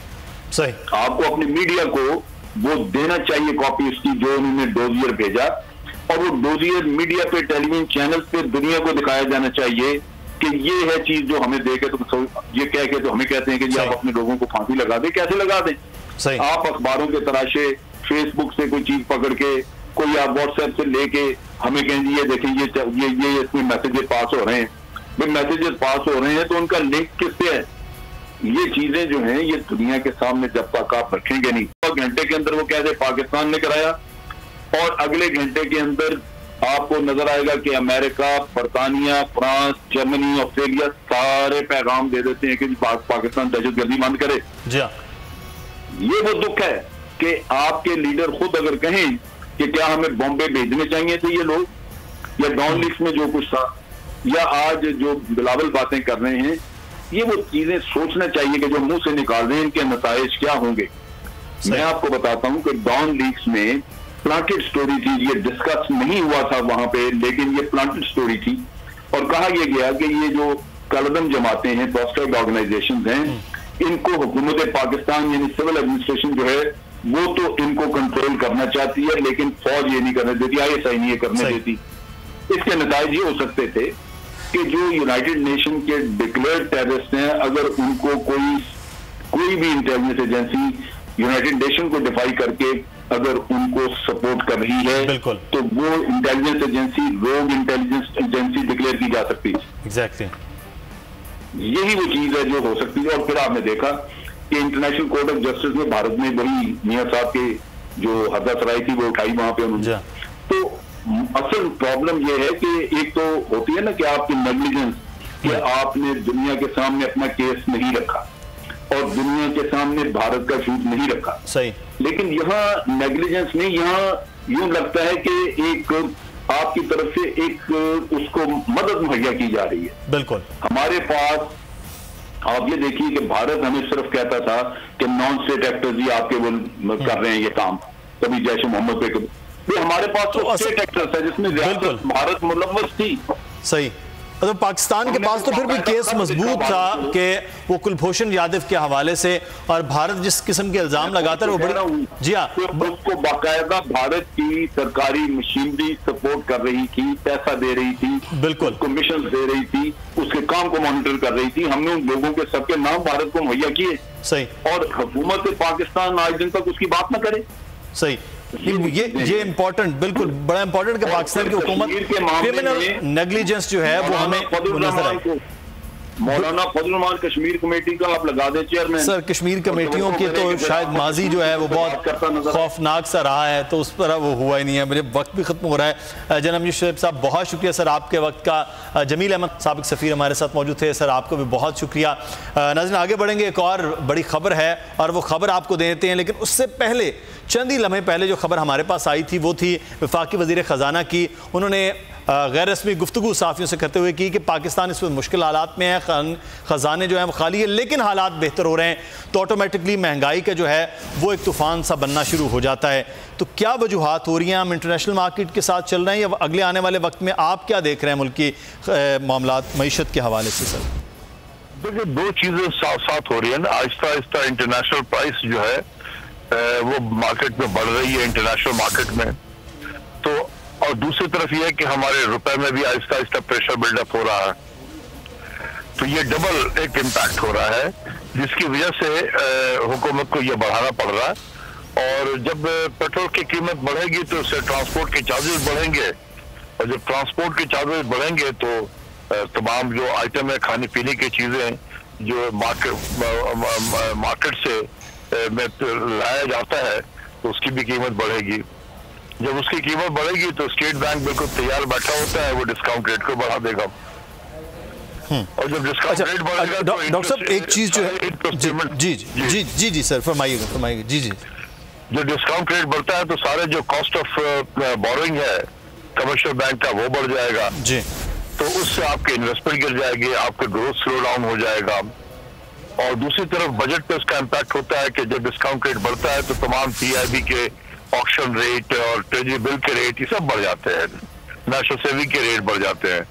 सही, आपको अपने मीडिया को वो देना चाहिए कॉपी उसकी जो उन्होंने डोजियर भेजा, और वो डोजियर मीडिया पे, टेलीविजन चैनल पे दुनिया को दिखाया जाना चाहिए कि ये है चीज जो हमें देके तो ये कह के तो हमें कहते हैं कि जी आप अपने लोगों को फांसी लगा दें। कैसे लगा दें? सही। आप अखबारों के तराशे, फेसबुक से कोई चीज पकड़ के, कोई आप व्हाट्सएप से लेके हमें कहें ये देखें ये इसमें मैसेजेस पास हो रहे हैं। भाई मैसेजेस पास हो रहे हैं तो उनका लिंक किससे है? ये चीजें जो हैं ये दुनिया के सामने जब तक आप रखेंगे नहीं, तो घंटे के अंदर वो कहते पाकिस्तान ने कराया, और अगले घंटे के अंदर आपको नजर आएगा कि अमेरिका, बरतानिया, फ्रांस, जर्मनी, ऑस्ट्रेलिया सारे पैगाम दे देते हैं कि पाकिस्तान दहशतगर्दी बंद करे। जी हाँ, ये वो दुख है कि आपके लीडर खुद अगर कहें कि क्या हमें बॉम्बे भेजने चाहिए थे ये लोग, या डॉन लीक्स में जो कुछ था, या आज जो बिलावल बातें कर रहे हैं, ये वो चीजें सोचना चाहिए कि जो मुंह से निकाल रहे हैं इनके नताइज क्या होंगे। मैं आपको बताता हूं कि डॉन लीक्स में प्लांटेड स्टोरी थी, ये डिस्कस नहीं हुआ था वहां पे, लेकिन ये प्लांटेड स्टोरी थी, और कहा यह गया कि ये जो कलदम जमाते हैं, प्रोस्पेक्ट ऑर्गेनाइजेशन हैं, इनको हुकूमत पाकिस्तान यानी सिविल एडमिनिस्ट्रेशन जो है वो तो इनको कंट्रोल करना चाहती है, लेकिन फौज ये नहीं करने देती, ISI नहीं ये करने देती। इसके नतीजे ये हो सकते थे कि जो यूनाइटेड नेशन के डिक्लेयर्ड टेररिस्ट हैं, अगर उनको कोई भी इंटेलिजेंस एजेंसी यूनाइटेड नेशन को डिफाई करके अगर उनको सपोर्ट कर रही है, तो वो इंटेलिजेंस एजेंसी रोग इंटेलिजेंस एजेंसी डिक्लेयर की जा सकती है। एग्जैक्टली यही वो चीज है जो हो सकती है। और फिर आपने देखा कि इंटरनेशनल कोर्ट ऑफ जस्टिस में भारत में बड़ी मियां साहब के जो हदासराई थी वो उठाई वहां पे उन्होंने। तो असल प्रॉब्लम ये है कि एक तो होती है ना कि आपकी नेग्लिजेंस, कि आपने दुनिया के सामने अपना केस नहीं रखा और दुनिया के सामने भारत का शूट नहीं रखा। सही। लेकिन यहाँ नेग्लिजेंस नहीं, यहाँ यूं लगता है कि एक आपकी तरफ से एक उसको मदद मुहैया की जा रही है। बिल्कुल। हमारे पास आप ये देखिए कि भारत हमें सिर्फ कहता था कि नॉन स्टेट एक्टर्स ही आपके वो कर रहे हैं ये काम, कभी जैश मोहम्मद पे तो हमारे पास तो स्टेट एक्टर्स है जिसमें भारत मुलव्वस थी। सही। तो पाकिस्तान के पास तो फिर भी केस मजबूत था कि वो कुलभूषण यादव के हवाले से, और भारत जिस किस्म के इल्जाम लगाता है वो बड़ी। जी हाँ, उसको बाकायदा भारत की सरकारी मशीनरी सपोर्ट कर रही थी, पैसा दे रही थी, बिल्कुल उसको मिशन दे रही थी, उसके काम को मॉनिटर कर रही थी। हमने उन लोगों के सबके नाम भारत को मुहैया किए। सही। और हुकूमत पाकिस्तान आज दिन तक उसकी बात न करे। सही। ये इम्पोर्टेंट, बिल्कुल बड़ा इम्पोर्टेंट कि पाकिस्तान की हुकूमत क्रिमिनल नेग्लिजेंस जो है वो हमें नजर आए। मौलाना फजल रहमान कश्मीर कमेटी का आप लगा दें चेयरमैन। सर कश्मीर कमेटियों के तो शायद माजी जो है वो बहुत खौफनाक सा रहा है, तो उस पर वो हुआ ही नहीं है। मेरे वक्त भी खत्म हो रहा है। जनाब यूसुफ साहब बहुत शुक्रिया सर आपके वक्त का। जमील अहमद साबिक सफ़ीर हमारे साथ मौजूद थे, सर आपको भी बहुत शुक्रिया। नाज़रीन आगे बढ़ेंगे, एक और बड़ी खबर है और वो खबर आपको देते हैं, लेकिन उससे पहले चंद ही लम्हे पहले जो खबर हमारे पास आई थी वो थी वफाकी वज़ीर ख़जाना की। उन्होंने गैर रस्मी गुफ्तगू साफ़ियों से करते हुए की कि पाकिस्तान इस वक्त मुश्किल हालात में है, ख़जाने जो हैं वो खाली है, लेकिन हालात बेहतर हो रहे हैं तो ऑटोमेटिकली महंगाई का जो है वो एक तूफ़ान सा बनना शुरू हो जाता है। तो क्या वजूहात हो रही हैं? हम इंटरनेशनल मार्केट के साथ चल रहे हैं या अगले आने वाले वक्त में आप क्या देख रहे हैं मुल्क की मामलात मईशत के हवाले से? सर देखिए दो चीज़ें साथ साथ हो रही है ना, आहिस्ता आहिस्ता इंटरनेशनल प्राइस जो है वो मार्केट में बढ़ रही है, इंटरनेशनल मार्केट में। तो और दूसरी तरफ यह है कि हमारे रुपए में भी आहिस्ता आहिस्ता प्रेशर बिल्डअप हो रहा है। तो ये डबल एक इम्पैक्ट हो रहा है जिसकी वजह से हुकूमत को ये बढ़ाना पड़ रहा है। और जब पेट्रोल की कीमत बढ़ेगी तो उससे ट्रांसपोर्ट के चार्जेस बढ़ेंगे, और जब ट्रांसपोर्ट के चार्जेस बढ़ेंगे तो तमाम जो आइटम है, खाने पीने की चीज़ें जो मार्केट से में लाया जाता है तो उसकी भी कीमत बढ़ेगी। जब उसकी कीमत बढ़ेगी तो स्टेट बैंक बिल्कुल तैयार बैठा होता है, वो डिस्काउंट रेट को बढ़ा देगा। और जब डिस्काउंट रेट बढ़ेगा तो डॉक्टर साहब एक चीज जो है जी सर फरमाइएगा जी। जो डिस्काउंट रेट बढ़ता है तो सारे जो कॉस्ट ऑफ बोरोइंग है कमर्शियल बैंक का वो बढ़ जाएगा जी, तो उससे आपके इन्वेस्टमेंट गिर जाएगी, आपका ग्रोथ स्लो डाउन हो जाएगा। और दूसरी तरफ बजट पे उसका इम्पैक्ट होता है कि जब डिस्काउंट रेट बढ़ता है तो तमाम PIB के ऑक्शन रेट और ट्रेजरी बिल के रेट ये सब बढ़ जाते हैं, नेशनल सेविंग के रेट बढ़ जाते हैं।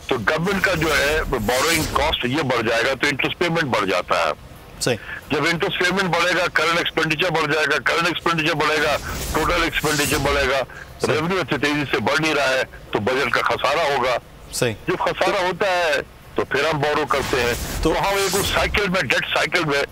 तो गवर्नमेंट का जो है बोरोइंग कॉस्ट ये बढ़ जाएगा तो इंटरेस्ट पेमेंट बढ़ जाता है। सही। जब इंटरेस्ट पेमेंट बढ़ेगा करंट एक्सपेंडिचर बढ़ जाएगा, करंट एक्सपेंडिचर बढ़ेगा टोटल एक्सपेंडिचर बढ़ेगा, रेवेन्यू इतनी तेजी से बढ़ नहीं रहा है तो बजट का खसारा होगा। सही। जब खसारा होता है तो फिर हम बोरो करते हैं तो हम एक उस साइकिल में डेट साइकिल में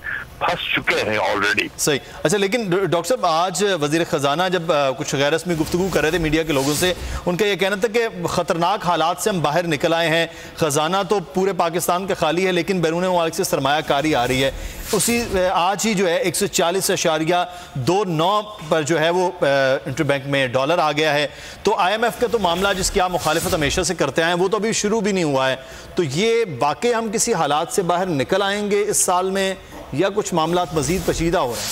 फंस चुके हैं ऑलरेडी। सही। अच्छा, लेकिन डॉक्टर साहब आज वजीर खजाना जब कुछ गैर रस्मी गुफ्तगू कर रहे थे मीडिया के लोगों से, उनका यह कहना था कि खतरनाक हालात से हम बाहर निकल आए हैं, खजाना तो पूरे पाकिस्तान का खाली है लेकिन बैरून मुल्क से सरमायाकारी आ रही है। उसी आज ही जो है 140.29 पर जो है वो इंटरबैंक में डॉलर आ गया है। तो IMF का तो मामला जिसकी आप मुखालिफत हमेशा से करते आए हैं वो तो अभी शुरू भी नहीं हुआ है। तो ये वाकई हम किसी हालात से बाहर निकल आएंगे इस साल में या कुछ मामला मजीद पेचीदा हो रहे हैं?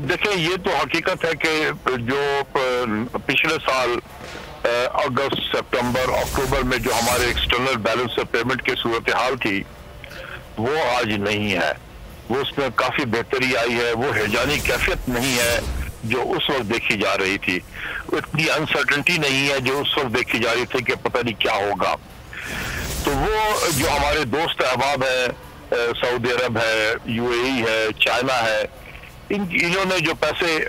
देखिए, ये तो हकीकत है कि जो पिछले साल अगस्त, सितंबर, अक्टूबर में जो हमारे एक्सटर्नल बैलेंस ऑफ पेमेंट की सूरत हाल थी वो आज नहीं है। वो उसमें काफी बेहतरी आई है। वो हैजानी कैफियत नहीं है जो उस वक्त देखी जा रही थी। इतनी अनसर्टेनिटी नहीं है जो उस वक्त देखी जा रही थी कि पता नहीं क्या होगा। तो वो जो हमारे दोस्त अहबाब है, सऊदी अरब है, UAE है, चाइना है, इन्होंने जो पैसे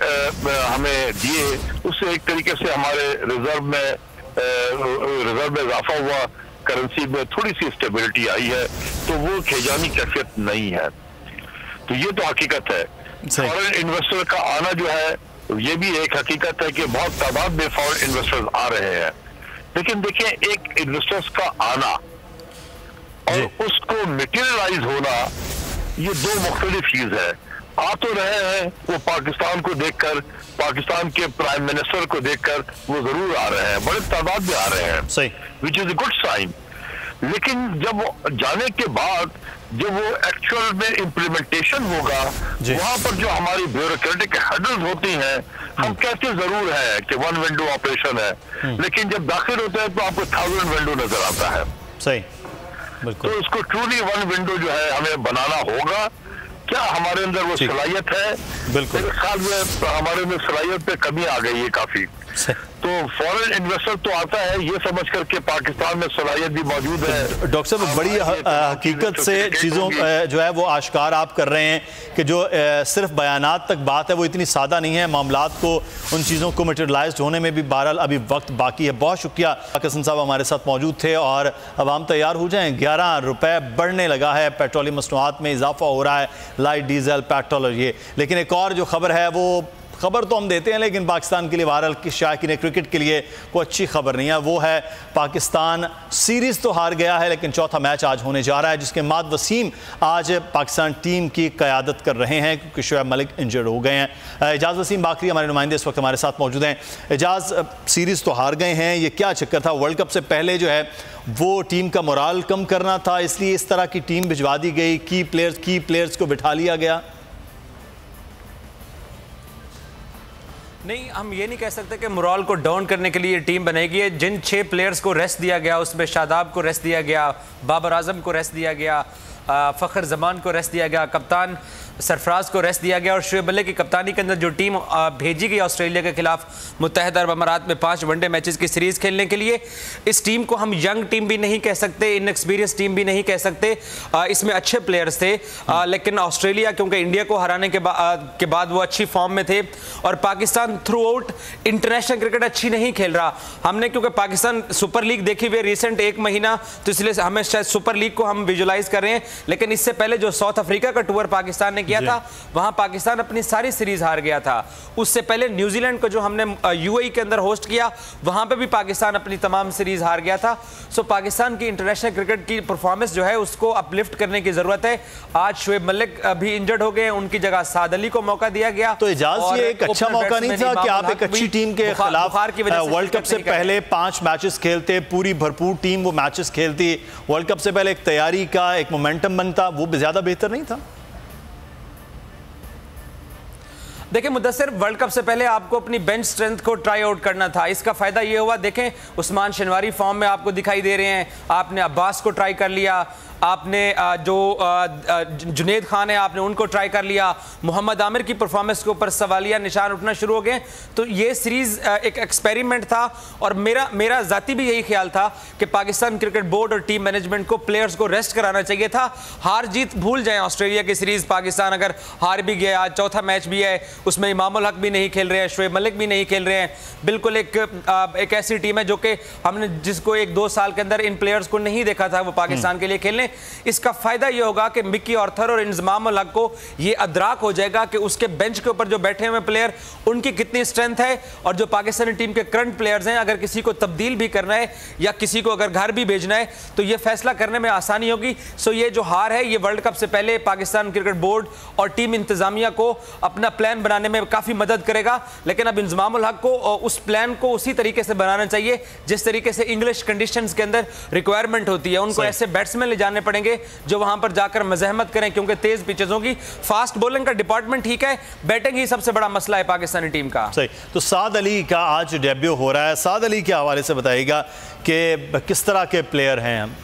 हमें दिए उससे एक तरीके से हमारे रिजर्व में इजाफा हुआ, करेंसी में थोड़ी सी स्टेबिलिटी आई है। तो वो खजानी कैफियत नहीं है। तो ये तो हकीकत है। फॉरेन इन्वेस्टर का आना जो है ये भी एक हकीकत है कि बहुत तादाद में फॉरेन इन्वेस्टर्स आ रहे हैं। लेकिन देखिए, एक इन्वेस्टर्स का आना और उसको मटेरियलाइज होना ये दो मुख्तलिफ चीज है। आ तो रहे हैं वो पाकिस्तान को देखकर, पाकिस्तान के प्राइम मिनिस्टर को देखकर वो जरूर आ रहे हैं, बड़े तादाद में आ रहे हैं, सही, which is a good sign. लेकिन जब जाने के बाद जब वो एक्चुअल में इम्प्लीमेंटेशन होगा, वहां पर जो हमारी ब्यूरोक्रेटिक हर्डल्स होती हैं, हम कहते जरूर हैं कि 1 विंडो ऑपरेशन है, लेकिन जब दाखिल होते हैं तो आपको 1000 विंडो नजर आता है। सही, तो उसको ट्रूली 1 विंडो जो है हमें बनाना होगा। क्या हमारे अंदर वो सलाहियत है? बिल्कुल, मेरे ख्याल में हमारे अंदर सलाहियत पे कमी आ गई है काफी। तो फॉरेन इन्वेस्टर तो आता है ये समझ कर के पाकिस्तान में सलाहियत भी मौजूद है। डॉक्टर साहब, बड़ी हकीकत से चीज़ों जो है वो आश्कार आप कर रहे हैं कि जो सिर्फ बयानात तक बात है वो इतनी सादा नहीं है। मामलात को, उन चीज़ों को मटेरियलाइज होने में भी बहरहाल अभी वक्त बाकी है। बहुत शुक्रिया, पाकिस्तान साहब हमारे साथ मौजूद थे। और अब हम तैयार हो जाएँ, 11 रुपये बढ़ने लगा है, पेट्रोलियम मसनूआत में इजाफा हो रहा है, लाइट, डीजल, पेट्रोल और ये। लेकिन एक और जो खबर है, वो खबर तो हम देते हैं लेकिन पाकिस्तान के लिए, बहरहाल की शायकीन क्रिकेट के लिए कोई अच्छी खबर नहीं है। वो है पाकिस्तान सीरीज़ तो हार गया है लेकिन चौथा मैच आज होने जा रहा है जिसके बाद वसीम आज पाकिस्तान टीम की क़यादत कर रहे हैं क्योंकि शोएब मलिक इंजर्ड हो गए हैं। एजाज़ वसीम बाकरी हमारे नुमाइंदे इस वक्त हमारे साथ मौजूद हैं। एजाज़, सीरीज़ तो हार गए हैं, ये क्या चक्कर था? वर्ल्ड कप से पहले जो है वो टीम का मोराल कम करना था, इसलिए इस तरह की टीम भिजवा दी गई, की प्लेयर्स को बिठा लिया गया? नहीं, हम ये नहीं कह सकते कि मोराल को डाउन करने के लिए टीम बनेगी। जिन 6 प्लेयर्स को रेस्ट दिया गया उसमें शादाब को रेस्ट दिया गया, बाबर आजम को रेस्ट दिया गया, फ़खर जमान को रेस्ट दिया गया, कप्तान सरफराज को रेस्ट दिया गया और शोएब मलिक की कप्तानी के अंदर जो टीम भेजी गई ऑस्ट्रेलिया के खिलाफ मुत्तहदा अरब अमारात में 5 वनडे मैचेस की सीरीज़ खेलने के लिए, इस टीम को हम यंग टीम भी नहीं कह सकते, इनएक्सपीरियंस टीम भी नहीं कह सकते। इसमें अच्छे प्लेयर्स थे लेकिन ऑस्ट्रेलिया क्योंकि इंडिया को हराने के बाद वो अच्छी फॉर्म में थे और Pakistan through out international cricket अच्छी नहीं खेल रहा। हमने क्योंकि पाकिस्तान सुपर लीग देखी हुई रिसेंट 1 महीना, तो इसलिए हमें शायद सुपर लीग को हम विजुलाइज कर रहे हैं। लेकिन इससे पहले जो साउथ अफ्रीका का टूर पाकिस्तान ने किया था वहां पाकिस्तान अपनी सारी सीरीज हार गया था। उससे पहले न्यूजीलैंड को जो हमने UAE के अंदर होस्ट किया वहां पे भी पाकिस्तान अपनी तमाम सीरीज हार गया था। सो पाकिस्तान की इंटरनेशनल क्रिकेट की परफॉर्मेंस जो है उसको अपलिफ्ट करने की जरूरत है। आज शोएब मलिक भी इंजर्ड हो गए, उनकी जगह साद अली को मौका दिया गया। तो इजाज़ ये एक अच्छा मौका नहीं था कि आप एक अच्छी टीम के खिलाफ वर्ल्ड कप से पहले 5 मैचेस खेलते, पूरी भरपूर टीम वो मैचेस खेलती, वर्ल्ड कप से पहले एक तैयारी का एक मोमेंटम बनता, वो ज्यादा बेहतर नहीं था? देखिए मुदस्सिर, वर्ल्ड कप से पहले आपको अपनी बेंच स्ट्रेंथ को ट्राई आउट करना था। इसका फायदा ये हुआ, देखें उस्मान शनवारी फॉर्म में आपको दिखाई दे रहे हैं, आपने अब्बास को ट्राई कर लिया, आपने जो जुनेद खान है आपने उनको ट्राई कर लिया, मोहम्मद आमिर की परफॉर्मेंस के ऊपर सवालिया निशान उठना शुरू हो गए। तो ये सीरीज एक एक्सपेरिमेंट था और मेरा जाती भी यही ख्याल था कि पाकिस्तान क्रिकेट बोर्ड और टीम मैनेजमेंट को प्लेयर्स को रेस्ट कराना चाहिए था। हार जीत भूल जाएं ऑस्ट्रेलिया की सीरीज, पाकिस्तान अगर हार भी गया, आज चौथा मैच भी है, उसमें इमामुल हक भी नहीं खेल रहे हैं, शोएब मलिक भी नहीं खेल रहे हैं, बिल्कुल एक ऐसी टीम है जो कि हमने जिसको 1-2 साल के अंदर इन प्लेयर्स को नहीं देखा था वो पाकिस्तान के लिए खेलने। में इसका फायदा ये होगा कि मिकी ऑर्थर और इंजमाम उल हक को ये अदराक हो जाएगा कि उसके बेंच के ऊपर जो बैठे हुए प्लेयर उनकी कितनी स्ट्रेंथ है, और जो पाकिस्तानी टीम के करंट प्लेयर्स हैं अगर किसी को तब्दील भी करना है या किसी को अगर घर भी भेजना है तो ये फैसला करने में आसानी होगी। सो ये जो हार है ये वर्ल्ड कप से पहले पाकिस्तान क्रिकेट बोर्ड और टीम इंतजामिया को अपना प्लान बनाने में काफी मदद करेगा, लेकिन अब इंजमाम उल हक को उस प्लान को उसी तरीके से बनाना चाहिए जिस तरीके से इंग्लिश कंडीशंस के अंदर रिक्वायरमेंट होती है। उनको ऐसे बैट्समैन ले जाने पड़ेंगे जो वहां पर जाकर मजहमत करें, क्योंकि तेज पिचेस होगी। फास्ट बॉलिंग का डिपार्टमेंट ठीक है, बैटिंग ही सबसे बड़ा मसला है पाकिस्तानी टीम का। सही। तो साद अली का आज डेब्यू हो रहा है, साद अली के हवाले से बताइएगा कि किस तरह के प्लेयर हैं हम?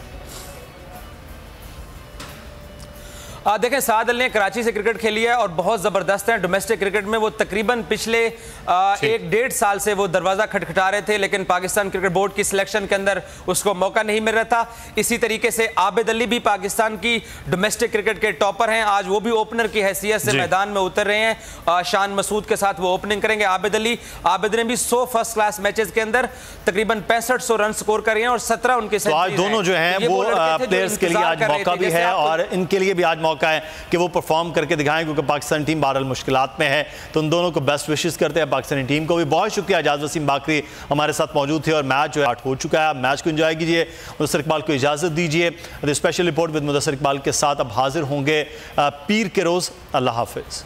देखें, साद अली ने कराची से क्रिकेट खेली है और बहुत ज़बरदस्त है डोमेस्टिक क्रिकेट में। वो तकरीबन पिछले 1-1.5 साल से वो दरवाज़ा खटखटा रहे थे, लेकिन पाकिस्तान क्रिकेट बोर्ड की सिलेक्शन के अंदर उसको मौका नहीं मिल रहा था। इसी तरीके से आबिद अली भी पाकिस्तान की डोमेस्टिक क्रिकेट के टॉपर हैं, आज वो भी ओपनर की हैसियत से मैदान में उतर रहे हैं। शान मसूद के साथ वो ओपनिंग करेंगे। आबिद ने भी 100 फर्स्ट क्लास मैचेस के अंदर तकरीबन 6500 रन स्कोर कर रहे हैं और 17 उनके तो आज दोनों जो हैं वो प्लेयर्स के लिए आज मौका भी है और इनके लिए भी आज मौका है कि वो परफॉर्म करके दिखाएं, क्योंकि पाकिस्तानी टीम बहरहाल मुश्किलात में है। तो उन दोनों को बेस्ट विशेस करते हैं। पाकिस्तानी टीम को भी बहुत शुक्रिया। इजाज़त वसीम बाकरी हमारे साथ मौजूद थे और मैच जो है हो चुका है। मैच को एंजॉय कीजिए। मुदस्सिर इकबाल को इजाज़त दीजिए। Special report with Mudassir Iqbal के साथ अब हाजिर होंगे पीर के रोज़। अल्लाह हाफिज़।